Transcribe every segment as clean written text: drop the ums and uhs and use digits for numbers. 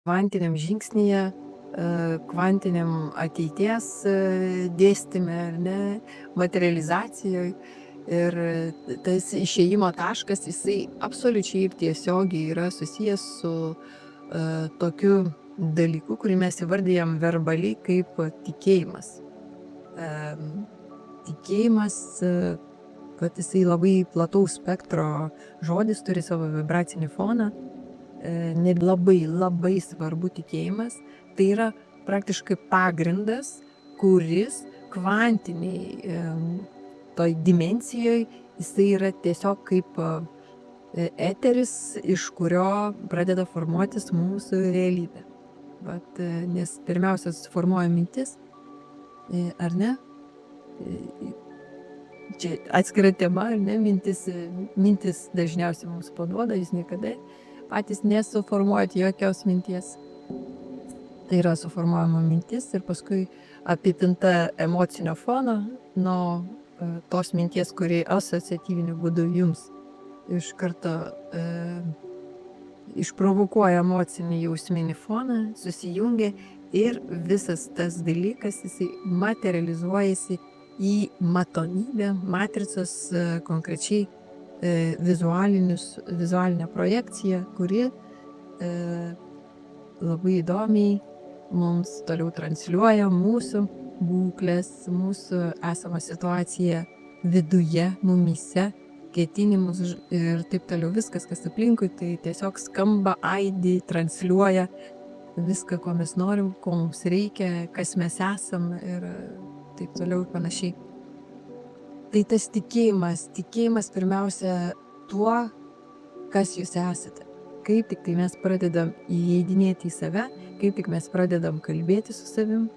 kvantiniam žingsnyje, kvantiniam ateities dėstyme, ar ne, materializacijoje. Ir tas išėjimo taškas, jisai absoliučiai ir tiesiogiai yra susijęs su tokiu dalyku, kurį mes įvardijam verbaliai kaip tikėjimas. Tikėjimas, kad jisai labai plataus spektro žodis, turi savo vibracinį foną, net labai svarbu tikėjimas, tai yra praktiškai pagrindas, kuris kvantiniai toj dimensijoje jisai yra tiesiog kaip eteris, iš kurio pradeda formuotis mūsų realybė. Nes pirmiausia suformuoja mintis, ar ne? Čia atskira tema, ar ne? Mintis dažniausiai mums paduoda, jūs niekada patys nesuformuojat jokios minties. Tai yra suformuojama mintis ir paskui apipinta emocinio fono nuo tos minties, kuri asociatyviniu būdu jums iš karto išprovokuoja emocinį jausminį foną, susijungia ir visas tas dalykas jisai materializuojasi į matomybę, matricos, konkrečiai vizualinę projekciją, kuri labai įdomiai mums toliau transliuoja mūsų būklės, mūsų esamą situaciją viduje, mumyse, ketinimus ir taip toliau. Viskas, kas aplinkui, tai tiesiog skamba, aidi, transliuoja viską, ko mes norim, ko mums reikia, kas mes esam ir taip toliau ir panašiai. Tai tas tikėjimas pirmiausia tuo, kas jūs esate. Kaip tik tai mes pradedam įeidinėti į save, kaip tik mes pradedam kalbėti su savim,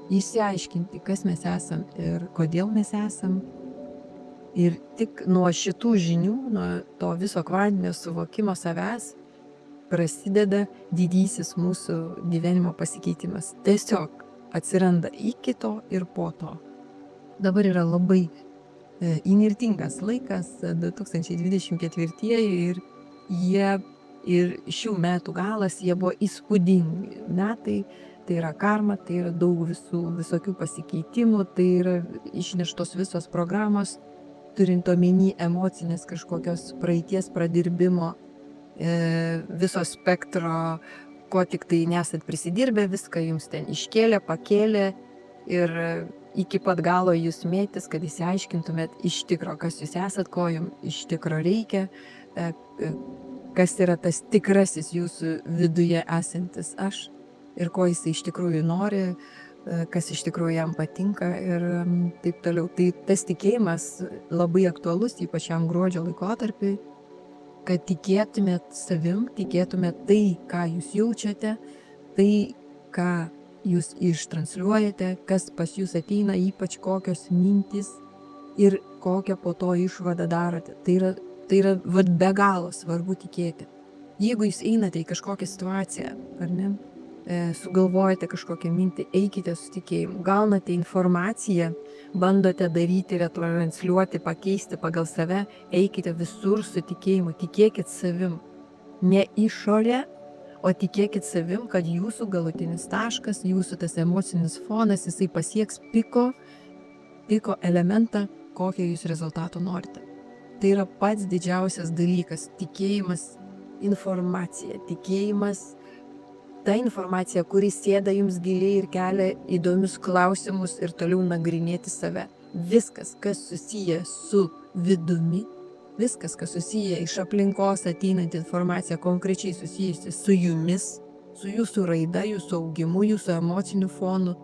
išsiaiškinti, kas mes esam ir kodėl mes esam. Ir tik nuo šitų žinių, nuo to viso kvantinio suvokimo savęs prasideda didysis mūsų gyvenimo pasikeitimas. Tiesiog atsiranda iki to ir po to. Dabar yra labai įnirtingas laikas, 2024 ir šių metų galas, jie buvo įspūdingi metai, tai yra karma, tai yra daug visokių pasikeitimų, tai yra išneštos visos programos, turint omeny emocinės kažkokios praeities pradirbimo, viso spektro, ko tik tai nesat prisidirbę, viską jums ten iškėlė, pakėlė ir iki pat galo jūs mėtis, kad įsiaiškintumėt iš tikro, kas jūs esat, ko jums iš tikro reikia, kas yra tas tikrasis jūsų viduje esantis aš ir ko jis iš tikrųjų nori, kas iš tikrųjų jam patinka ir taip toliau. Tai tas tikėjimas labai aktualus, ypač šiam gruodžio laikotarpiui, kad tikėtumėt savim, tikėtumėt tai, ką jūs jaučiate, tai, ką jūs ištransliuojate, kas pas jūs ateina, ypač kokios mintys ir kokią po to išvadą darote. Tai yra be galo svarbu tikėti. Jeigu jūs einate į kažkokią situaciją, ar ne, sugalvojate kažkokią mintį, eikite su tikėjimu, gaunate informaciją, bandote daryti, retransliuoti, pakeisti pagal save, eikite visur su tikėjimu, tikėkit savim, ne išorė, o tikėkit savim, kad jūsų galutinis taškas, jūsų tas emocinis fonas, jisai pasieks piko elementą, kokio jūs rezultato norite. Tai yra pats didžiausias dalykas, tikėjimas informacija, tikėjimas ta informacija, kuri sėda jums giliai ir kelia įdomius klausimus ir toliau nagrinėti save. Viskas, kas susiję su vidumi, viskas, kas susiję iš aplinkos ateinanti informacija, konkrečiai susijusi su jumis, su jūsų raida, jūsų augimu, jūsų emociniu fonu,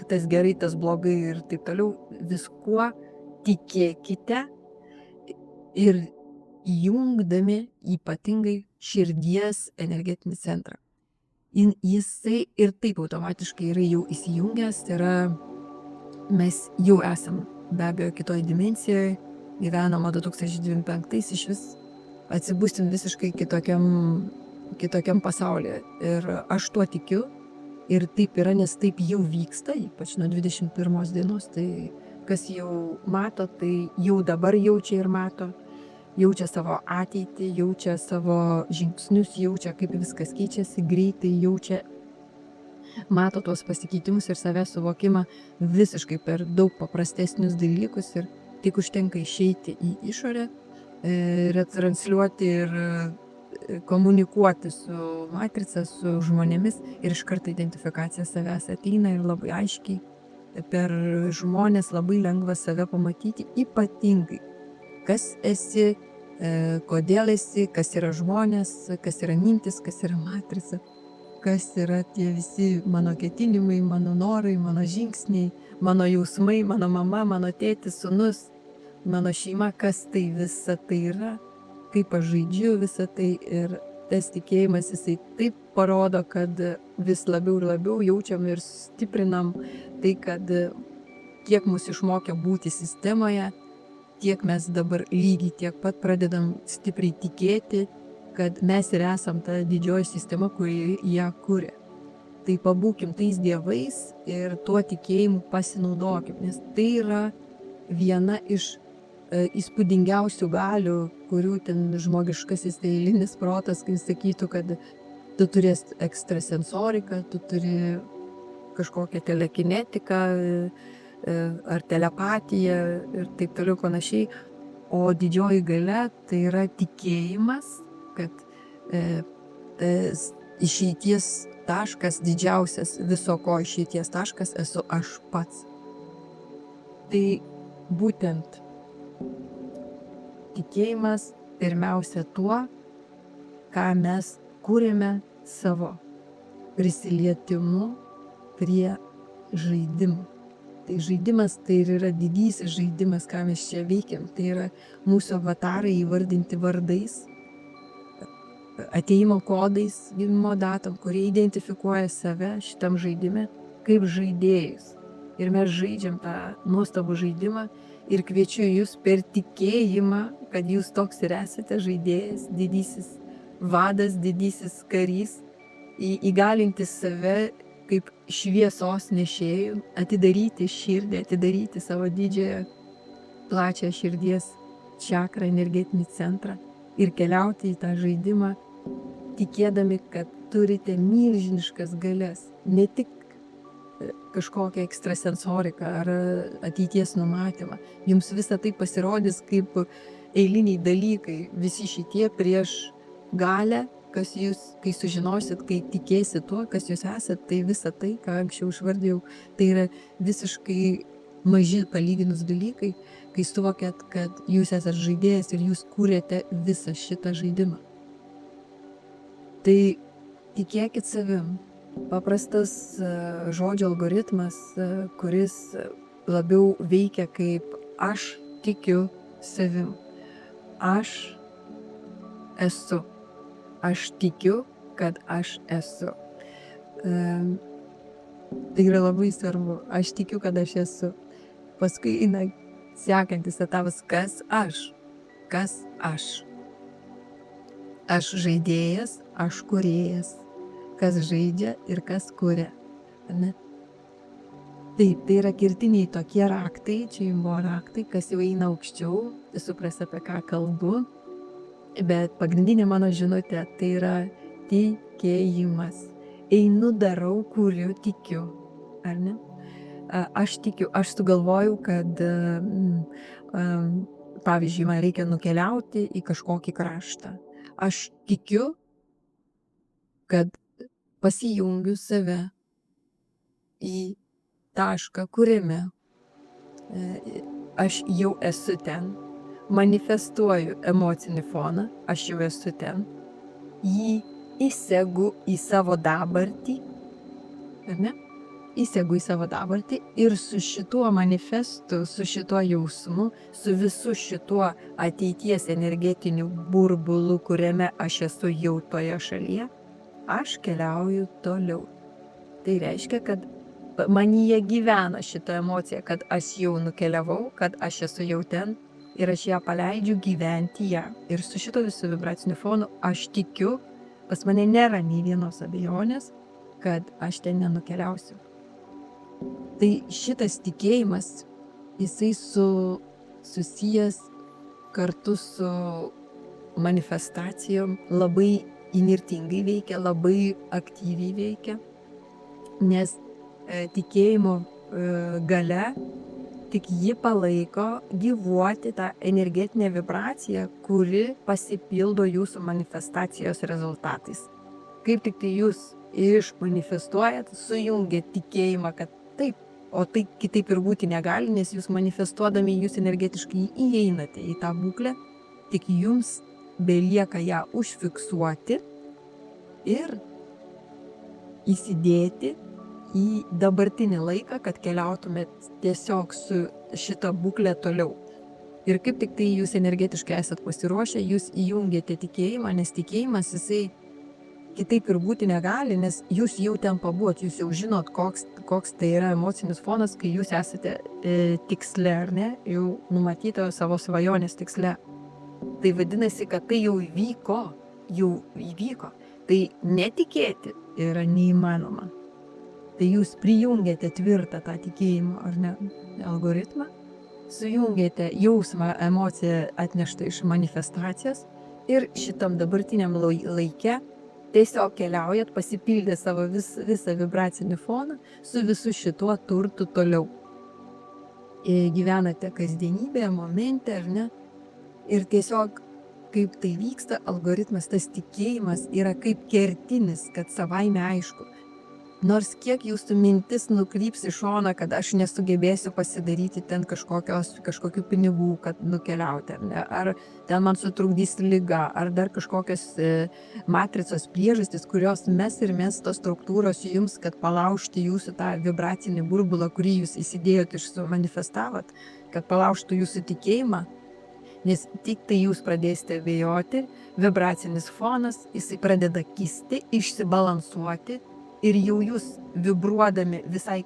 tas gerai, tas blogai ir taip toliau, viskuo tikėkite ir įjungdami ypatingai širdies energetinį centrą. Jisai ir taip automatiškai yra jau įsijungęs, tai yra mes jau esam be abejo kitoj dimensijoje, gyvenama 2025 iš vis atsibūstim visiškai kitokiam pasaulyje. Ir aš tuo tikiu ir taip yra, nes taip jau vyksta, ypač nuo 21 dienos, tai kas jau mato, tai jau dabar jaučia ir mato. jaučia savo ateitį, jaučia savo žingsnius, jaučia, kaip viskas keičiasi greitai, jaučia, mato tuos pasikeitimus ir savęs suvokimą visiškai per daug paprastesnius dalykus ir tik užtenka išeiti į išorę, retransliuoti ir komunikuoti su matrica, su žmonėmis ir iš karto identifikacija savęs ateina ir labai aiškiai per žmonės labai lengva save pamatyti, ypatingai kas esi, kodėl esi, kas yra žmonės, kas yra mintis, kas yra matrica, kas yra tie visi mano ketinimai, mano norai, mano žingsniai, mano jausmai, mano mama, mano tėtis, sūnus, mano šeima, kas tai visa tai yra, kaip aš žaidžiu visą tai ir tas tikėjimas jisai taip parodo, kad vis labiau ir labiau jaučiam ir stiprinam tai, kad kiek mus išmokė būti sistemoje, tiek mes dabar lygiai tiek pat pradedam stipriai tikėti, kad mes ir esam ta didžioji sistema, kuri ją kuria. Tai pabūkim tais dievais ir tuo tikėjimu pasinaudokim, nes tai yra viena iš įspūdingiausių galių, kurių ten žmogiškasis eilinis protas, kai sakytų, kad tu turėsi ekstrasensoriką, tu turi kažkokią telekinetiką ar telepatiją ir taip toliau panašiai. O didžioji galia tai yra tikėjimas, kad tas išeities taškas, didžiausias viso ko išeities taškas esu aš pats. Tai būtent tikėjimas pirmiausia tuo, ką mes kūrėme savo prisilietimu prie žaidimų. Tai žaidimas tai ir yra didysis žaidimas, ką mes čia veikiam. Tai yra mūsų avatarai įvardinti vardais, atėjimo kodais, gimimo datom, kurie identifikuoja save šitam žaidime kaip žaidėjus. Ir mes žaidžiam tą nuostabų žaidimą ir kviečiu jūs per tikėjimą, kad jūs toks ir esate žaidėjas, didysis vadas, didysis karys, įgalinti save kaip šviesos nešėjų, atidaryti širdį, atidaryti savo didžiąją plačią širdies čakrą, energetinį centrą ir keliauti į tą žaidimą, tikėdami, kad turite milžiniškas galias, ne tik kažkokią ekstrasensoriką ar ateities numatymą. Jums visa tai pasirodys kaip eiliniai dalykai, visi šitie prieš galę, kas jūs, kai sužinosit, kai tikėsit tuo, kas jūs esat, tai visa tai, ką anksčiau išvardėjau, tai yra visiškai maži palyginus dalykai, kai suvokėt, kad jūs esat žaidėjas ir jūs kūrėte visą šitą žaidimą. Tai tikėkit savim. Paprastas žodžio algoritmas, kuris labiau veikia kaip aš tikiu savim. Aš esu. Aš tikiu, kad aš esu. Tai yra labai svarbu. Aš tikiu, kad aš esu. Paskui eina sekantis etapas, kas aš. Kas aš. Aš žaidėjas, aš kūrėjas. Kas žaidžia ir kas kuria. Ne? Taip, tai yra kertiniai tokie raktai, čia jums buvo raktai, kas jau eina aukščiau, supras apie ką kalbu, bet pagrindinė mano žinutė tai yra tikėjimas. Einu, darau, kuriu, tikiu, ar ne? Aš tikiu, aš sugalvojau, kad pavyzdžiui, man reikia nukeliauti į kažkokį kraštą. Aš tikiu, kad pasijungiu save į tašką, kuriame aš jau esu ten, manifestuoju emocinį foną, aš jau esu ten, jį įsegu į savo dabartį, ar ne? Įsegu į savo dabartį ir su šituo manifestu, su šituo jausmu, su visu šituo ateities energetiniu burbulu, kuriame aš esu jau toje šalyje, aš keliauju toliau. Tai reiškia, kad manyje gyvena šita emocija, kad aš jau nukeliavau, kad aš esu jau ten ir aš ją paleidžiu gyventi ją. Ir su šito visu vibraciniu fonu aš tikiu, pas mane nėra nei vienos abejonės, kad aš ten nenukeliausiu. Tai šitas tikėjimas, jisai susijęs kartu su manifestacijom labai įnirtingai veikia, labai aktyviai veikia, nes tikėjimo galia tik ji palaiko gyvuoti tą energetinę vibraciją, kuri pasipildo jūsų manifestacijos rezultatais. Kaip tik tai jūs išmanifestuojat, sujungiat tikėjimą, kad taip, o tai kitaip ir būti negali, nes jūs manifestuodami jūs energetiškai įeinate į tą būklę, tik jums belieka ją užfiksuoti ir įsidėti į dabartinį laiką, kad keliautumėt tiesiog su šita būklė toliau. Ir kaip tik tai jūs energetiškai esat pasiruošę, jūs įjungiate tikėjimą, nes tikėjimas jisai kitaip ir būti negali, nes jūs jau ten pabuvot, jūs jau žinot, koks tai yra emocinis fonas, kai jūs esate tiksle, ar ne, jau numatytojo savo svajonės tiksle. Tai vadinasi, kad tai jau įvyko. Tai netikėti yra neįmanoma. Tai jūs prijungiate tvirtą tą tikėjimo, ar ne, algoritmą, sujungiate jausmą, emociją atneštą iš manifestacijos ir šitam dabartiniam laike tiesiog keliaujat, pasipildę savo visą vibracinį foną su visu šituo turtu toliau. Gyvenate kasdienybėje, momente, ar ne? Ir tiesiog, kaip tai vyksta, algoritmas, tas tikėjimas yra kaip kertinis, kad savaime aišku. Nors kiek jūsų mintis nukryps į šoną, kad aš nesugebėsiu pasidaryti ten kažkokių pinigų, kad nukeliauti, ar ne? Ar ten man sutrukdys liga, ar dar kažkokios matricos priežastys, kurios mes tos struktūros jums, kad palaužti jūsų tą vibracinį burbulą, kurį jūs įsidėjot ir sumanifestavot, kad palaužtų jūsų tikėjimą. Nes tik tai jūs pradėsite abejoti, vibracinis fonas, jisai pradeda kisti, išsibalansuoti ir jau jūs vibruodami visai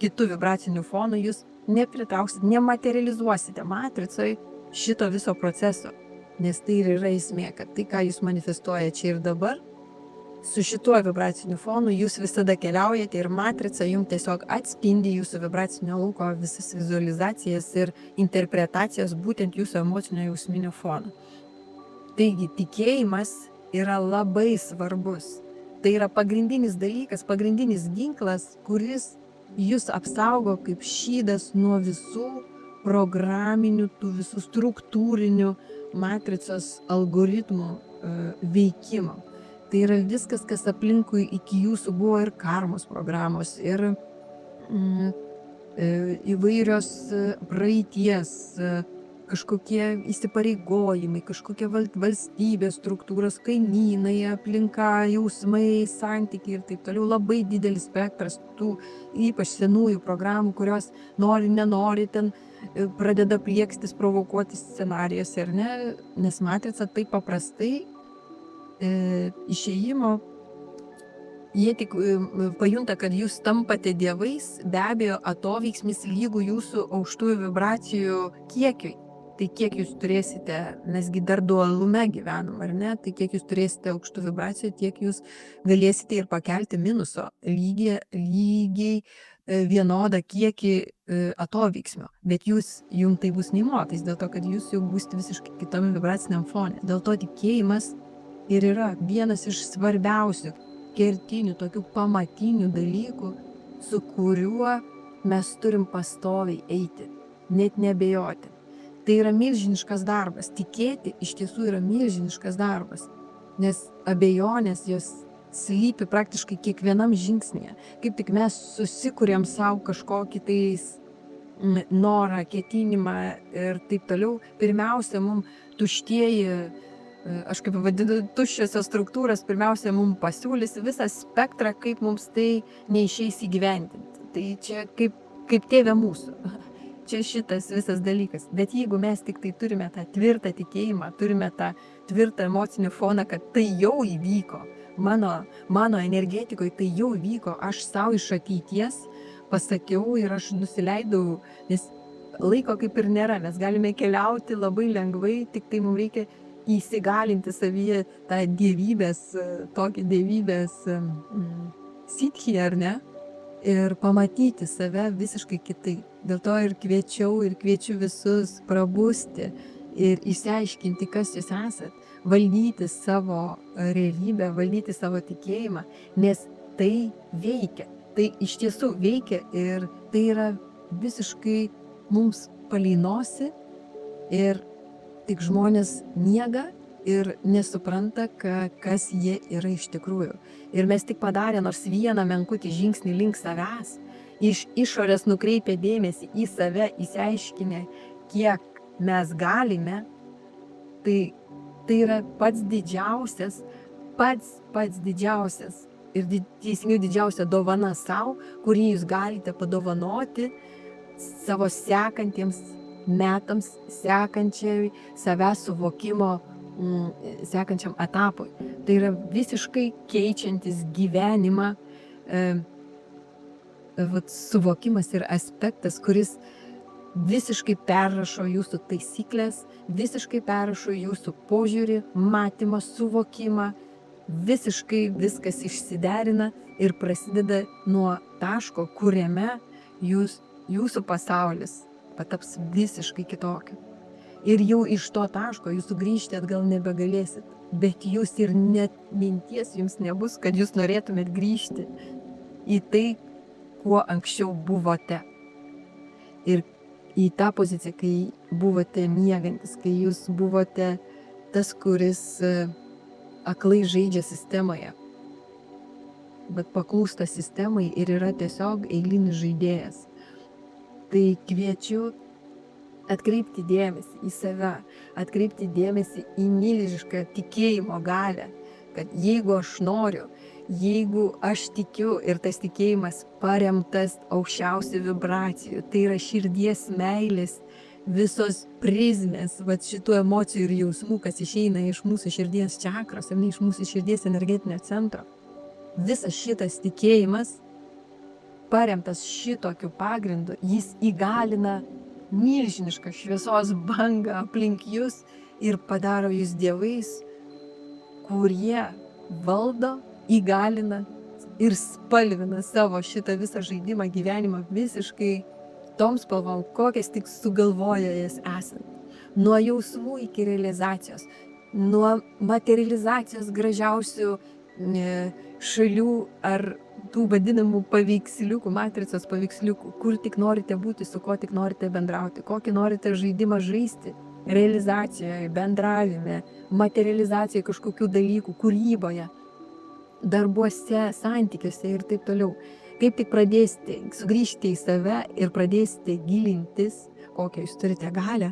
kitų vibracinių fonų, jūs nepritrauksit, nematerializuosite matricoj šito viso proceso. Nes tai ir yra esmė, kad tai, ką jūs manifestuojate čia ir dabar, su šituo vibraciniu fonu jūs visada keliaujate ir matrica jums tiesiog atspindi jūsų vibracinio lauko visas vizualizacijas ir interpretacijas būtent jūsų emocinio jausminio fono. Taigi tikėjimas yra labai svarbus. Tai yra pagrindinis dalykas, pagrindinis ginklas, kuris jūs apsaugo kaip šydas nuo visų programinių, tų visų struktūrinių matricos algoritmų veikimo. Tai yra viskas, kas aplinkui iki jūsų buvo ir karmos programos, ir įvairios praeities, kažkokie įsipareigojimai, kažkokie valstybės struktūros, kaimynai, aplinka, jausmai, santykiai ir taip toliau. Labai didelis spektras tų ypač senųjų programų, kurios nori, nenori, ten pradeda pliekstis, provokuoti scenarijose, ar ne? Nes matrica taip paprastai išėjimo, jie tik pajunta, kad jūs tampate dievais, be abejo, atoveiksmis lygų jūsų aukštųjų vibracijų kiekiui. Tai kiek jūs turėsite, nesgi dar dualume gyvenam, ar ne, tai kiek jūs turėsite aukštų vibracijų, tiek jūs galėsite ir pakelti minuso lygiai vienodą kiekį atoveiksmio. Bet jums tai bus neįmotais, dėl to, kad jūs jau būsite visiškai kitame vibraciniam fone. Dėl to tikėjimas ir yra vienas iš svarbiausių, kertinių, tokių pamatinių dalykų, su kuriuo mes turim pastoviai eiti, net nebejoti. Tai yra milžiniškas darbas. Tikėti iš tiesų yra milžiniškas darbas, nes abejonės jos slypi praktiškai kiekvienam žingsnėje. Kaip tik mes susikuriam savo kažkokį tais norą, ketinimą ir taip toliau. Pirmiausia, mums tuštieji, aš kaip vadinu, tuščiosios struktūros, pirmiausia, mums pasiūlys visą spektrą, kaip mums tai neišeis įgyvendinti. Tai čia kaip tėvė mūsų. Čia šitas visas dalykas. Bet jeigu mes tik tai turime tą tvirtą tikėjimą, turime tą tvirtą emocinį foną, kad tai jau įvyko, mano energetikoje tai jau įvyko, aš savo iš ateities pasakiau ir aš nusileidau, nes laiko kaip ir nėra, mes galime keliauti labai lengvai, tik tai mums reikia įsigalinti savyje tą tokį dievybės sitkį, ar ne? Ir pamatyti save visiškai kitaip. Dėl to ir kviečiu visus prabusti ir išsiaiškinti, kas jūs esat, valdyti savo realybę, valdyti savo tikėjimą, nes tai veikia. Tai iš tiesų veikia ir tai yra visiškai mums palynosi ir tik žmonės miega ir nesupranta, kas jie yra iš tikrųjų. Ir mes tik padarę nors vieną menkutį žingsnį link savęs, iš išorės nukreipę dėmesį į save, įsiaiškinę, kiek mes galime, tai yra pats didžiausias ir teisingiau didžiausia dovana savo, kurį jūs galite padovanoti savo sekantiems metams, sekančiai savęs suvokimo, sekančiam etapui. Tai yra visiškai keičiantis gyvenimą suvokimas ir aspektas, kuris visiškai perrašo jūsų taisyklės, visiškai perrašo jūsų požiūrį, matymą, suvokimą, visiškai viskas išsiderina ir prasideda nuo taško, kuriame jūsų pasaulis pataps visiškai kitokiu. Ir jau iš to taško jūs sugrįžti atgal nebegalėsit, bet jūs ir net minties jums nebus, kad jūs norėtumėt grįžti į tai, kuo anksčiau buvote. Ir į tą poziciją, kai buvote miegantis, kai jūs buvote tas, kuris aklai žaidžia sistemoje, bet paklūsta sistemai ir yra tiesiog eilinis žaidėjas. Tai kviečiu atkreipti dėmesį į save, atkreipti dėmesį į milžinišką tikėjimo galią, kad jeigu aš noriu, jeigu aš tikiu ir tas tikėjimas paremtas aukščiausių vibracijų, tai yra širdies meilės, visos prizmės, šitų emocijų ir jausmų, kas išeina iš mūsų širdies čakros, ar ne iš mūsų širdies energetinio centro. Visas šitas tikėjimas, paremtas šitokiu pagrindu, jis įgalina milžinišką šviesos bangą aplink jūs ir padaro jūs dievais, kurie valdo, įgalina ir spalvina savo šitą visą žaidimą, gyvenimą visiškai tom spalvom, kokias tik sugalvoja jas esant. Nuo jausmų iki realizacijos, nuo materializacijos gražiausių šalių ar tų vadinamų paveiksliukų, matricos paveiksliukų, kur tik norite būti, su kuo tik norite bendrauti, kokį norite žaidimą žaisti, realizacijoje, bendravime, materializacijoje kažkokių dalykų, kūryboje, darbuose, santykiuose ir taip toliau. Kaip tik pradėsite sugrįžti į save ir pradėsite gilintis, kokią jūs turite galią,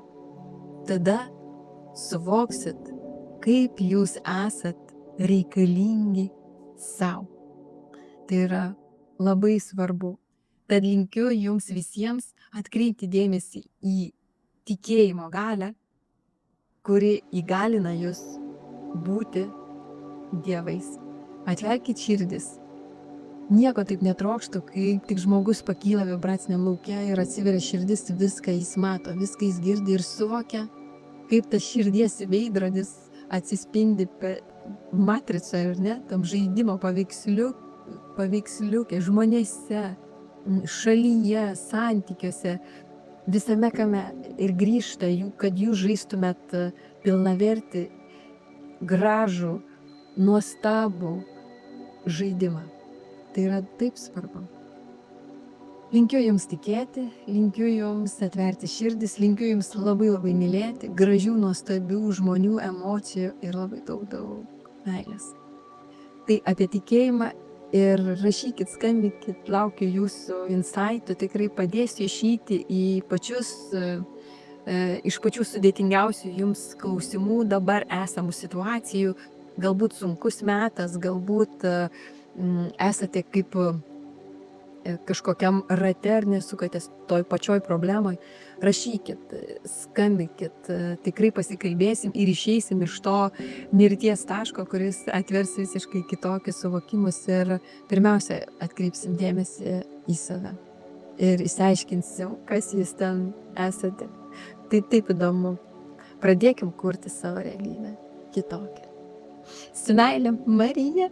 tada suvoksit, kaip jūs esat reikalingi savo. Tai yra labai svarbu. Tad linkiu jums visiems atkreipti dėmesį į tikėjimo galią, kuri įgalina jūs būti dievais. Atverkit širdis. Nieko taip netrokštų, kai tik žmogus pakyla vibraciniam lauke ir atsiveria širdis, viską jis mato, viską jis girdi ir suvokia, kaip tas širdies veidrodis atsispindi matricoje, ar ne, tam žaidimo paveiksliuke, žmonėse, šalyje, santykiuose, visame kame ir grįžta, kad jūs žaistumėt pilnavertį, gražų, nuostabų žaidimą. Tai yra taip svarbu. Linkiu jums tikėti, linkiu jums atverti širdis, linkiu jums labai labai mylėti, gražių, nuostabių žmonių, emocijų ir labai daug meilės. Tai apie tikėjimą ir rašykit, skambinkit, laukiu jūsų insightų, tikrai padėsiu išeiti į iš pačių sudėtingiausių jums klausimų dabar esamų situacijų, galbūt sunkus metas, galbūt esate kaip kažkokiam rate ar nesukatės toj pačioj problemoj, rašykit, skambinkit, tikrai pasikalbėsim ir išeisim iš to mirties taško, kuris atvers visiškai kitokius suvokimus ir pirmiausia atkreipsim dėmesį į save ir išsiaiškinsim, kas jūs ten esate. Tai taip įdomu. Pradėkim kurti savo realybę kitokią. Su meile, Marija.